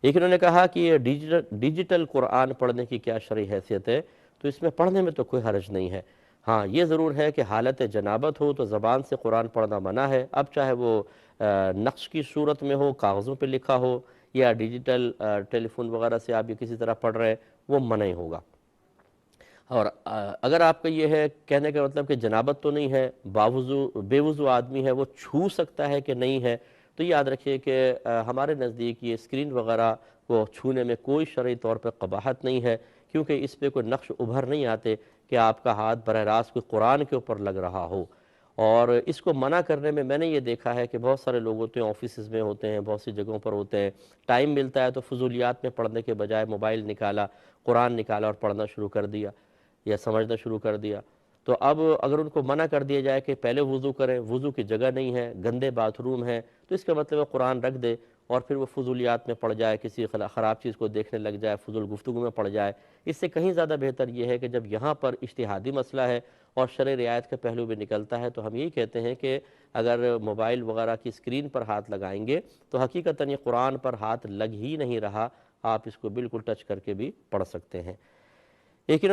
ایک انہوں نے کہا کہ یہ ڈیجیٹل قرآن پڑھنے کی کیا شرعی حیثیت ہے؟ تو اس میں پڑھنے میں تو کوئی حرج نہیں ہے، ہاں یہ ضرور ہے کہ حالت جنابت ہو تو زبان سے قرآن پڑھنا منع ہے، اب چاہے وہ نقش کی صورت میں ہو، کاغذوں پہ لکھا ہو، یا ڈیجیٹل ٹیلی فون وغیرہ سے آپ یہ کسی طرح پڑھ رہے ہیں، وہ منع ہی ہوگا۔ اور اگر آپ کا یہ ہے کہنے کا مطلب کہ جنابت تو نہیں ہے، بے وضو آدمی ہے، وہ چھو سکتا ہے کہ نہیں ہے، تو یاد رکھیے کہ ہمارے نزدیک یہ اسکرین وغیرہ کو چھونے میں کوئی شرعی طور پہ قباحت نہیں ہے، کیونکہ اس پہ کوئی نقش ابھر نہیں آتے کہ آپ کا ہاتھ براہ راست کوئی قرآن کے اوپر لگ رہا ہو۔ اور اس کو منع کرنے میں میں نے یہ دیکھا ہے کہ بہت سارے لوگ ہوتے ہیں، آفیسز میں ہوتے ہیں، بہت سی جگہوں پر ہوتے ہیں، ٹائم ملتا ہے تو فضولیات میں پڑھنے کے بجائے موبائل نکالا، قرآن نکالا اور پڑھنا شروع کر دیا یا سمجھنا شروع کر دیا۔ تو اب اگر ان کو منع کر دیا جائے کہ پہلے وضو کریں، وضو کی جگہ نہیں ہے، گندے باتھ روم ہے، تو اس کا مطلب ہے قرآن رکھ دے اور پھر وہ فضولیات میں پڑ جائے، کسی خراب چیز کو دیکھنے لگ جائے، فضول گفتگو میں پڑ جائے۔ اس سے کہیں زیادہ بہتر یہ ہے کہ جب یہاں پر اجتہادی مسئلہ ہے اور شرع رعایت کا پہلو بھی نکلتا ہے، تو ہم یہی کہتے ہیں کہ اگر موبائل وغیرہ کی اسکرین پر ہاتھ لگائیں گے تو حقیقتاً یہ قرآن پر ہاتھ لگ ہی نہیں رہا، آپ اس کو بالکل ٹچ کر کے بھی پڑھ سکتے ہیں۔ ایک